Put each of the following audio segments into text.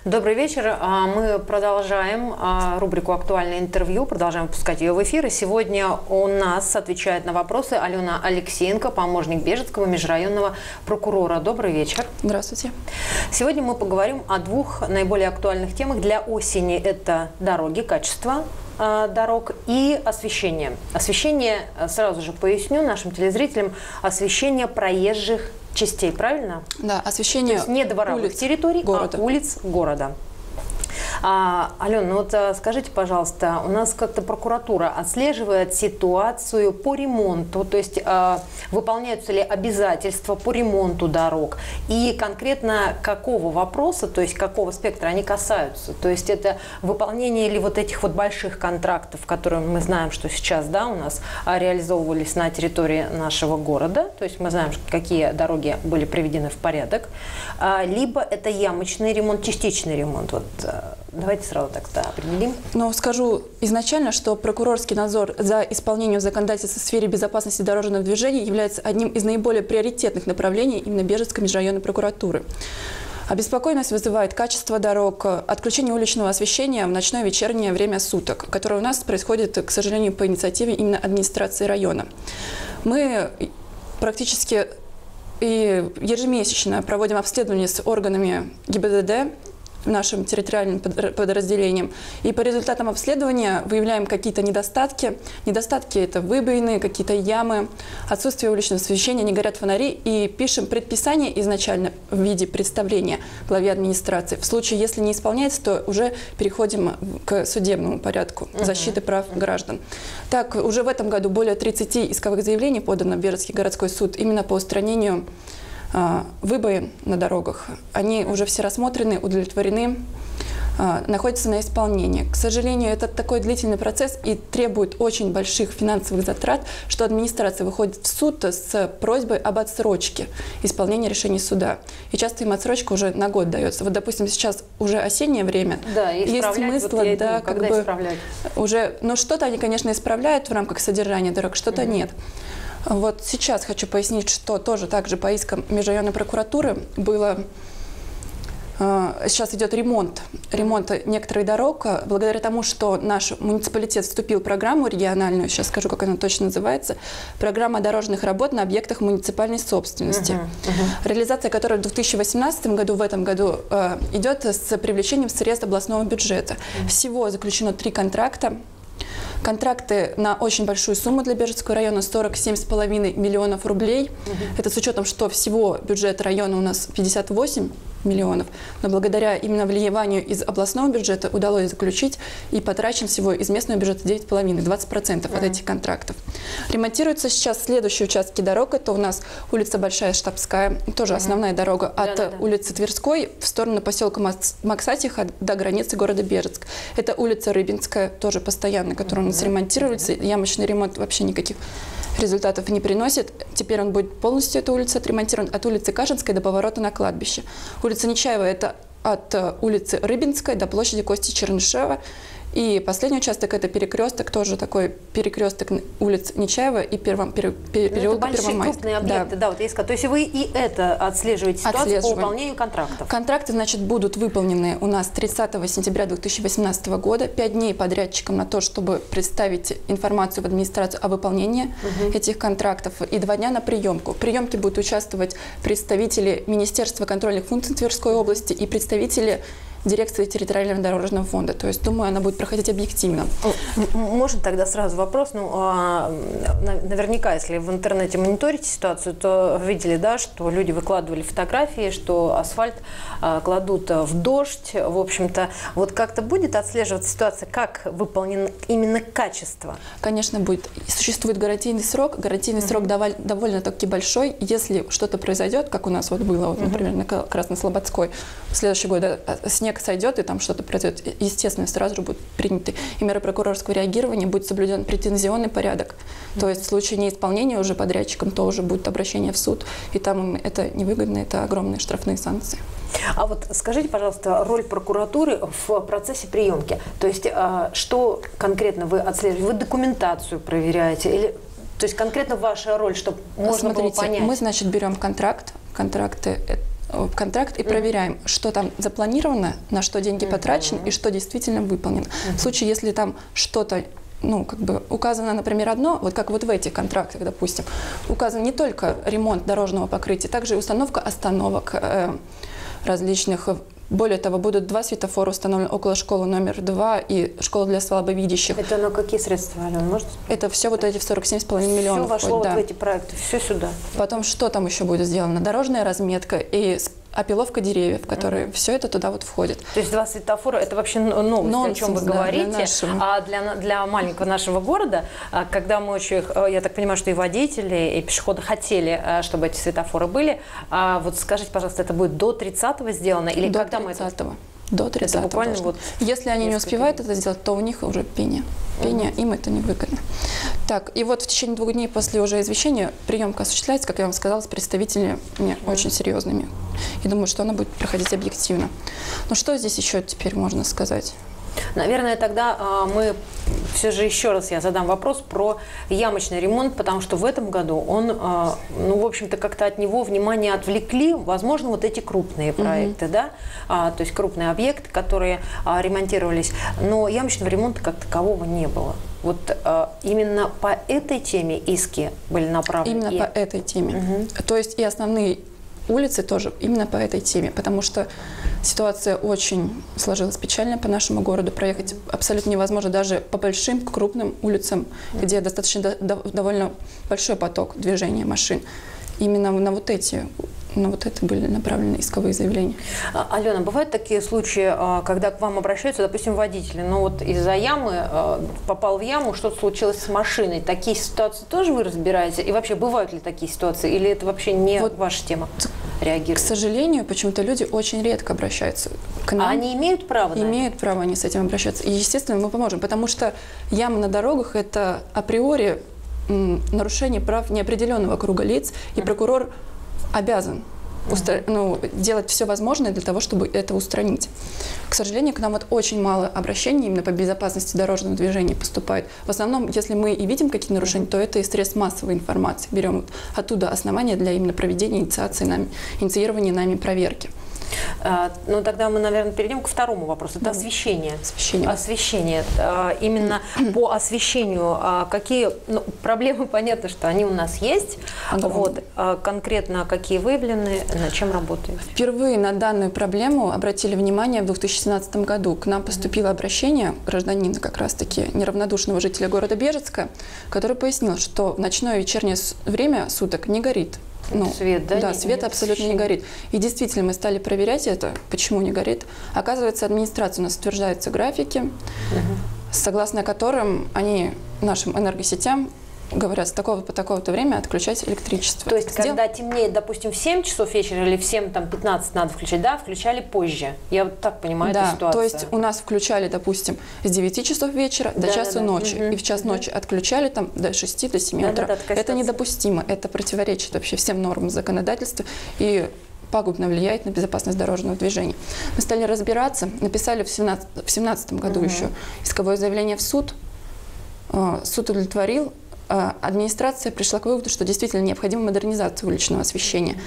Добрый вечер. Мы продолжаем рубрику «Актуальное интервью», продолжаем выпускать ее в эфир. И сегодня у нас отвечает на вопросы Алена Алексеенко, помощник Бежецкого межрайонного прокурора. Добрый вечер. Здравствуйте. Сегодня мы поговорим о двух наиболее актуальных темах для осени. Это дороги, качество дорог и освещение. Освещение, сразу же поясню нашим телезрителям, освещение проезжих частей, правильно? Да, освещение То есть не дворовых территорий, города. А улиц города. Алена, ну вот скажите, пожалуйста, у нас как-то прокуратура отслеживает ситуацию по ремонту, то есть выполняются ли обязательства по ремонту дорог и конкретно какого вопроса, то есть какого спектра они касаются? То есть это выполнение ли вот этих вот больших контрактов, которые мы знаем, что сейчас, да, у нас реализовывались на территории нашего города, то есть мы знаем, какие дороги были приведены в порядок, либо это ямочный ремонт, частичный ремонт. Вот давайте сразу так-то определим. Но скажу изначально, что прокурорский надзор за исполнением законодательства в сфере безопасности дорожного движения является одним из наиболее приоритетных направлений именно Бежецкой межрайонной прокуратуры. Обеспокоенность вызывает качество дорог, отключение уличного освещения в ночное и вечернее время суток, которое у нас происходит, к сожалению, по инициативе именно администрации района. Мы практически и ежемесячно проводим обследование с органами ГИБДД, нашим территориальным подразделением. И по результатам обследования выявляем какие-то недостатки. Недостатки – это выбоины, какие-то ямы, отсутствие уличного освещения, не горят фонари. И пишем предписание изначально в виде представления главе администрации. В случае, если не исполняется, то уже переходим к судебному порядку защиты прав граждан. Так, уже в этом году более 30 исковых заявлений подано в Бежецкий городской суд именно по устранению выбоин на дорогах. Они уже все рассмотрены, удовлетворены, находятся на исполнении. К сожалению, это такой длительный процесс и требует очень больших финансовых затрат, что администрация выходит в суд с просьбой об отсрочке исполнения решений суда. И часто им отсрочка уже на год дается. Вот, допустим, сейчас уже осеннее время. Да, и есть смысл, вот да, как бы уже, но что-то они, конечно, исправляют в рамках содержания дорог, что-то нет. Вот сейчас хочу пояснить, что тоже также по искам межрайонной прокуратуры было. Сейчас идет ремонт некоторых дорог. Благодаря тому, что наш муниципалитет вступил в программу региональную, сейчас скажу, как она точно называется, программа дорожных работ на объектах муниципальной собственности, реализация которой в 2018 году, в этом году, идет с привлечением средств областного бюджета. Всего заключено 3 контракта. Контракты на очень большую сумму для Бежецкого района – 47,5 миллионов рублей. Это с учетом, что всего бюджет района у нас 58 миллионов. Но благодаря именно вливанию из областного бюджета удалось заключить и потрачен всего из местного бюджета 9,5, 20% от этих контрактов. Ремонтируются сейчас следующие участки дорог. Это у нас улица Большая Штабская, тоже основная дорога от улицы Тверской в сторону поселка Максатиха до границы города Бежецк. Это улица Рыбинская, тоже постоянно, которая у нас ремонтируется. Ямочный ремонт вообще никаких результатов не приносит. Теперь он будет полностью, эта улица, отремонтирован от улицы Кашинской до поворота на кладбище. Улица Нечаева – это от улицы Рыбинской до площади Кости Чернышева. И последний участок – это перекресток, тоже такой перекресток улиц Нечаева и переулка Первомайского. Большие крупные объекты, да, вот есть. То есть вы и это отслеживаете ситуацию по выполнению контрактов? Контракты, значит, будут выполнены у нас 30 сентября 2018 года. 5 дней подрядчикам на то, чтобы представить информацию в администрацию о выполнении этих контрактов, и 2 дня на приемку. В приемке будут участвовать представители Министерства контрольных функций Тверской области и представители дирекции территориального дорожного фонда. То есть, думаю, она будет проходить объективно. Может тогда сразу вопрос. Ну, наверняка, если в интернете мониторите ситуацию, то видели, да, что люди выкладывали фотографии, что асфальт кладут в дождь. В общем-то, вот как-то будет отслеживаться ситуация, как выполнено именно качество? Конечно, будет. Существует гарантийный срок. Гарантийный срок довольно-таки большой. Если что-то произойдет, как у нас вот было, вот, например, на Краснослободской, в следующий год снег сойдет и там что-то произойдет, естественно, сразу же будут приняты и меры прокурорского реагирования, будет соблюден претензионный порядок. То есть в случае неисполнения уже подрядчиком, то уже будет обращение в суд, и там это невыгодно, это огромные штрафные санкции. А вот скажите, пожалуйста, роль прокуратуры в процессе приемки. То есть что конкретно вы отслеживаете? Вы документацию проверяете? Или, то есть конкретно ваша роль, чтобы можно было понять? Мы, значит, берем контракты контракт и проверяем, что там запланировано, на что деньги потрачены и что действительно выполнено. В случае, если там что-то указано, например, одно, вот как вот в этих контрактах, допустим, указан не только ремонт дорожного покрытия, также и установка остановок различных. Более того, будут 2 светофора установлены около школы номер 2 и школы для слабовидящих. Это на какие средства, Алена, можете? Это все вот эти в 47,5 миллионов. Все вошло вот в эти проекты, все сюда. Потом, что там еще будет сделано? Дорожная разметка и опиловка деревьев, которые все это туда вот входит. То есть 2 светофора, это вообще новость, о чем вы говорите. А для маленького нашего города, когда мы очень, я так понимаю, что и водители, и пешеходы хотели, чтобы эти светофоры были, вот скажите, пожалуйста, это будет до 30-го сделано? Или до когда 30-го. До 30-го. Вот если они не успевают это сделать, то у них уже пение. Им это невыгодно. Так, и вот в течение 2 дней после уже извещения приемка осуществляется, как я вам сказала, с представителями очень серьезными. И думаю, что она будет проходить объективно. Но что здесь еще теперь можно сказать? Наверное, тогда мы все же еще раз я задам вопрос про ямочный ремонт, потому что в этом году он, в общем-то, как-то от него внимание отвлекли, возможно, вот эти крупные проекты, да, то есть крупные объекты, которые ремонтировались, но ямочного ремонта как такового не было. Вот именно по этой теме иски были направлены? Именно по этой теме. То есть и основные улицы тоже именно по этой теме, потому что ситуация очень сложилась печальная по нашему городу. Проехать абсолютно невозможно даже по большим, крупным улицам, где достаточно довольно большой поток движения машин. Именно на вот это были направлены исковые заявления. Алена, бывают такие случаи, когда к вам обращаются, допустим, водители, но вот из-за ямы, попал в яму, что-то случилось с машиной. Такие ситуации тоже вы разбираете? И вообще, бывают ли такие ситуации? Или это вообще не ваша тема реагировать? К сожалению, почему-то люди очень редко обращаются к нам. А они имеют право на это? Имеют право они с этим обращаться. И, естественно, мы поможем, потому что ямы на дорогах – это априори нарушение прав неопределенного круга лиц, и прокурор обязан делать все возможное для того, чтобы это устранить. К сожалению, к нам вот очень мало обращений именно по безопасности дорожного движения поступает. В основном, если мы и видим какие-то нарушения, то это из средств массовой информации. Берем оттуда основания для именно проведения инициирования нами проверки. Ну, тогда мы, наверное, перейдем к второму вопросу. Это освещение. Освещение. Именно по освещению какие проблемы, понятно, что они у нас есть. Вот. Конкретно какие выявлены, над чем работаете? Впервые на данную проблему обратили внимание в 2017 году. К нам поступило обращение гражданина, как раз-таки неравнодушного жителя города Бежецка, который пояснил, что в ночное и вечернее время суток не горит. Свет, да? Да, свет абсолютно не горит. И действительно, мы стали проверять это, почему не горит. Оказывается, администрация у нас утверждается графики, согласно которым они нашим энергосетям говорят, с такого по такого-то время отключать электричество. То есть, когда темнеет, допустим, в 7 часов вечера или в 7:15 надо включать, да, включали позже. Я вот так понимаю эту ситуацию. То есть у нас включали, допустим, с 9 часов вечера до часу ночи. И в час ночи отключали там до 6, до 7 утра. Это недопустимо. Это противоречит вообще всем нормам законодательства и пагубно влияет на безопасность дорожного движения. Мы стали разбираться, написали в 2017 году еще исковое заявление в суд. Суд удовлетворил. Администрация пришла к выводу, что действительно необходима модернизация уличного освещения.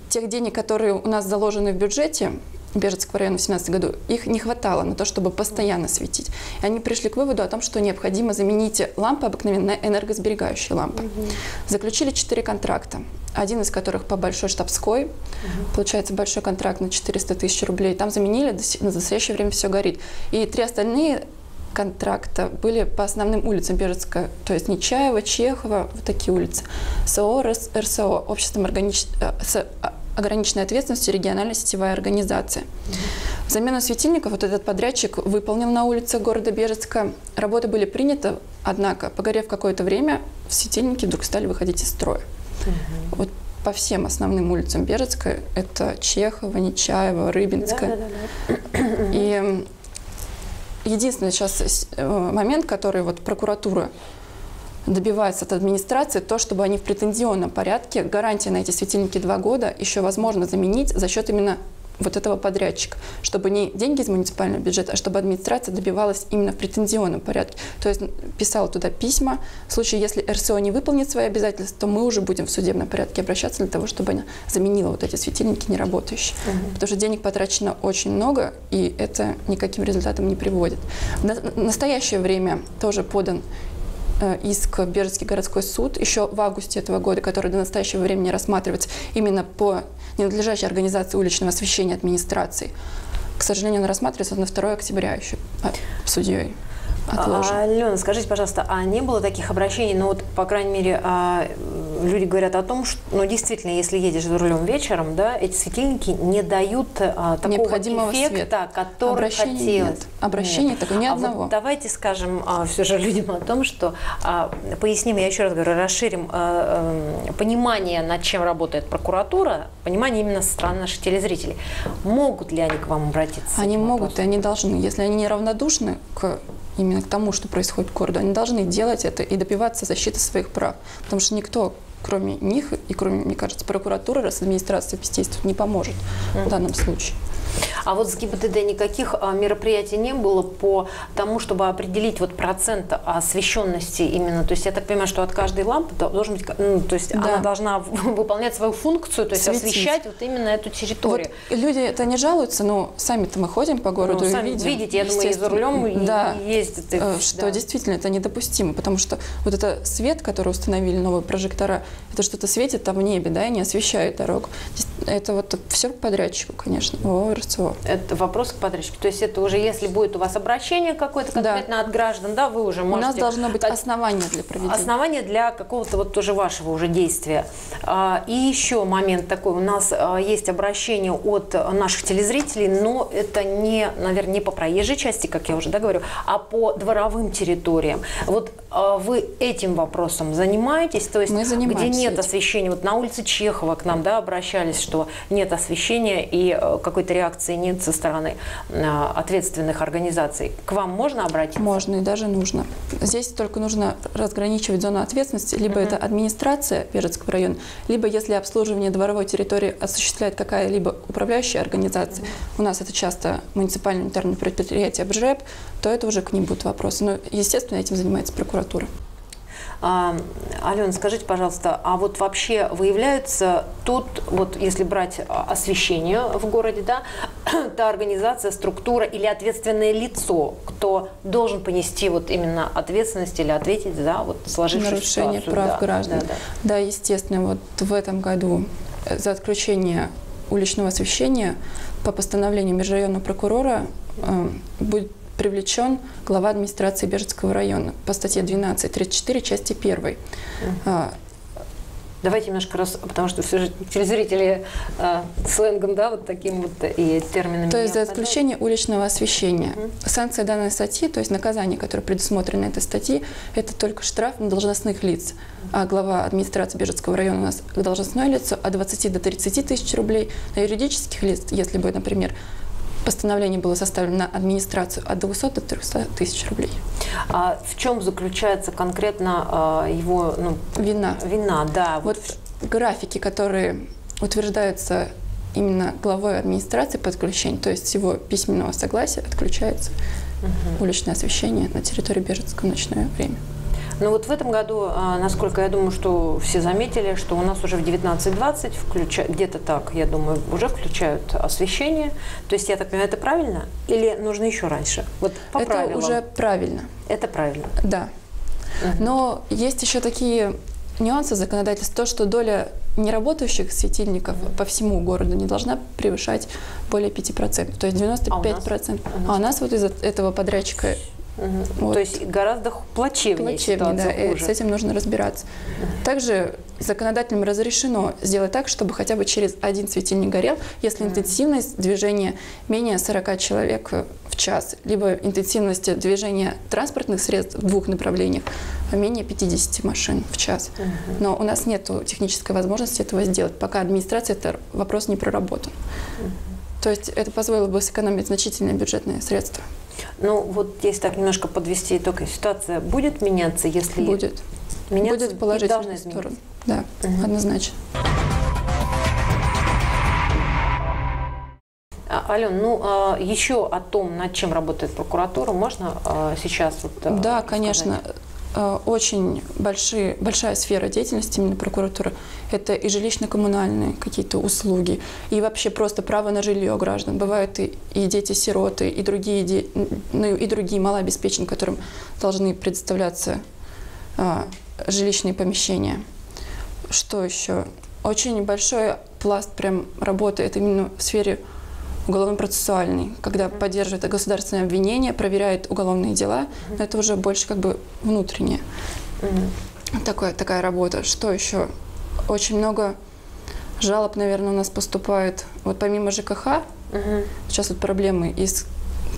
Тех денег, которые у нас заложены в бюджете Бежецкого района в 2017 году, их не хватало на то, чтобы постоянно светить. И они пришли к выводу о том, что необходимо заменить лампы обыкновенные на энергосберегающие лампы. Заключили 4 контракта. Один из которых по Большой Штабской. Получается большой контракт на 400 тысяч рублей. Там заменили, на настоящее время все горит. И 3 остальные контракта были по основным улицам Бежецка, то есть Нечаева, Чехова, вот такие улицы. СО, РСО, обществом с ограниченной ответственностью, региональная сетевая организация. Замену светильников вот этот подрядчик выполнил на улице города Бежецка. Работы были приняты, однако, погорев какое-то время, светильники вдруг стали выходить из строя. Вот по всем основным улицам Бежецка, это Чехова, Нечаева, Рыбинская. И единственный сейчас момент, который вот прокуратура добивается от администрации, то, чтобы они в претензионном порядке, гарантия на эти светильники 2 года, еще возможно заменить за счет именно вот этого подрядчика, чтобы не деньги из муниципального бюджета, а чтобы администрация добивалась именно в претензионном порядке. То есть писала туда письма. В случае, если РСО не выполнит свои обязательства, то мы уже будем в судебном порядке обращаться для того, чтобы она заменила вот эти светильники неработающие. Потому что денег потрачено очень много, и это никаким результатом не приводит. В настоящее время тоже подан иск в Бежецкий городской суд еще в августе этого года, который до настоящего времени рассматривается именно по ненадлежащей организации уличного освещения администрации. К сожалению, он рассматривается на 2 октября еще судьей. Алена, скажите, пожалуйста, а не было таких обращений, ну вот, по крайней мере, люди говорят о том, что, ну, действительно, если едешь за рулем вечером, да, эти светильники не дают такого необходимого эффекта, света, который хотелось. Нет. Обращений такого ни одного. Вот давайте скажем все же людям о том, что поясним, я еще раз говорю, расширим понимание, над чем работает прокуратура, понимание именно со стороны наших телезрителей. Могут ли они к вам обратиться? Они могут, и они должны. Если они неравнодушны именно к тому, что происходит в городе, они должны делать это и добиваться защиты своих прав. Потому что никто, кроме них и кроме, мне кажется, прокуратуры, раз администрация бездействует, не поможет в данном случае. А вот с ГИБДД никаких мероприятий не было по тому, чтобы определить вот процент освещенности именно? То есть я так понимаю, что от каждой лампы должен быть, ну, то есть она должна выполнять свою функцию, то есть освещать вот именно эту территорию. Вот люди это не жалуются, но сами-то мы ходим по городу и видим. Видите, я думаю, и за рулем ездят. Что действительно это недопустимо, потому что вот это свет, который установили новые прожектора, это что-то светит там в небе, да, и не освещает дорогу. Это вот все к подрядчику, конечно, РСО. Это вопрос к подрядчику. То есть это уже, если будет у вас обращение какое-то конкретно от граждан, да, вы уже можете... У нас должно быть основание для проведения. Основание для какого-то вот тоже вашего уже действия. И еще момент такой. У нас есть обращение от наших телезрителей, но это не, наверное, не по проезжей части, как я уже говорю, а по дворовым территориям. Вот вы этим вопросом занимаетесь? То есть где нет освещения? Вот на улице Чехова к нам, да, обращались, что нет освещения и какой-то реакции нет со стороны ответственных организаций. К вам можно обратиться? Можно и даже нужно. Здесь только нужно разграничивать зону ответственности. Либо это администрация Бежецкого района, либо если обслуживание дворовой территории осуществляет какая-либо управляющая организация, у нас это часто муниципальное унитарное предприятие БЖЭП, то это уже к ним будут вопросы. Но, естественно, этим занимается прокуратура. Алена, скажите, пожалуйста, а вот вообще выявляется тут, вот если брать освещение в городе, да, та организация, структура или ответственное лицо, кто должен понести вот именно ответственность или ответить за вот сложившуюся ситуацию? Нарушение прав граждан. Да, естественно, вот в этом году за отключение уличного освещения по постановлению межрайонного прокурора будет привлечен глава администрации Бежецкого района по статье 12.34 части 1. Давайте немножко потому что все же телезрители сленгом, да, вот таким вот и терминами. То есть за отключение уличного освещения. Санкция данной статьи, то есть наказание, которое предусмотрено этой статьей, это только штраф на должностных лиц. А глава администрации Бежецкого района у нас должностное лицо от 20 до 30 тысяч рублей. На юридических лиц, если бы, например, постановление было составлено на администрацию от 200 до 300 тысяч рублей. А в чем заключается конкретно его вина? Вина, да. Вот графики, которые утверждаются именно главой администрации по отключению, то есть с его письменного согласия отключается уличное освещение на территории Бежецкого в ночное время. Ну вот в этом году, насколько я думаю, что все заметили, что у нас уже в 19:20 где-то так, я думаю, уже включают освещение. То есть, я так понимаю, это правильно? Или нужно еще раньше? Вот по правилам. Это уже правильно. Это правильно? Да. Но есть еще такие нюансы законодательства, то, что доля неработающих светильников по всему городу не должна превышать более 5%, то есть 95%. А у нас вот из-за этого подрядчика... Вот. То есть гораздо плачевнее ситуация, да, с этим нужно разбираться. Также законодателям разрешено сделать так, чтобы хотя бы через один светильник горел, если интенсивность движения менее 40 человек в час, либо интенсивность движения транспортных средств в двух направлениях менее 50 машин в час. Но у нас нет технической возможности этого сделать, пока администрация этот вопрос не проработан. То есть это позволило бы сэкономить значительные бюджетные средства. Ну, вот если так немножко подвести итог, ситуация будет меняться, если... Будет. Меняться, будет положительная сторона. Да, однозначно. Ален, ну еще о том, над чем работает прокуратура, можно сейчас вот, да, конечно. Очень большая сфера деятельности именно прокуратуры – это и жилищно-коммунальные какие-то услуги, и вообще просто право на жилье граждан. Бывают и дети-сироты, и другие малообеспеченные, которым должны предоставляться жилищные помещения. Что еще? Очень большой пласт прям работы – это именно в сфере уголовно-процессуальный, когда поддерживает государственное обвинение, проверяет уголовные дела, но это уже больше как бы внутреннее. Такая работа. Что еще? Очень много жалоб, наверное, у нас поступает. Вот помимо ЖКХ, сейчас вот проблемы и с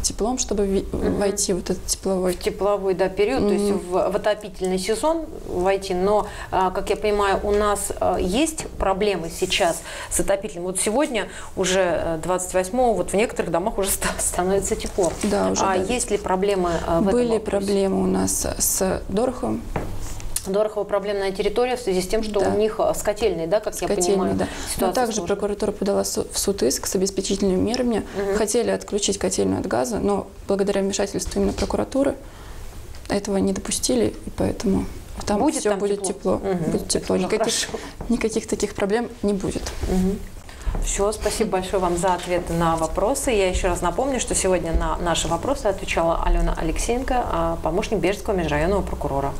теплом, чтобы войти в вот этот тепловой. В тепловой, да, период, то есть в отопительный сезон войти. Но, как я понимаю, у нас есть проблемы сейчас с отопительным. Вот сегодня уже 28-го, вот в некоторых домах уже становится тепло. Да, уже, да. Есть ли проблемы в этом Были вопросе? проблемы у нас с Дороховым. Дорохово проблемная территория в связи с тем, что у них с котельной, да, как я понимаю, да. Но также прокуратура подала в суд иск с обеспечительными мерами. Хотели отключить котельную от газа, но благодаря вмешательству именно прокуратуры этого не допустили, и поэтому там все будет тепло. Будет тепло. Никаких таких проблем не будет. Все, спасибо большое вам за ответы на вопросы. Я еще раз напомню, что сегодня на наши вопросы отвечала Алена Алексеенко, помощник Бежецкого межрайонного прокурора.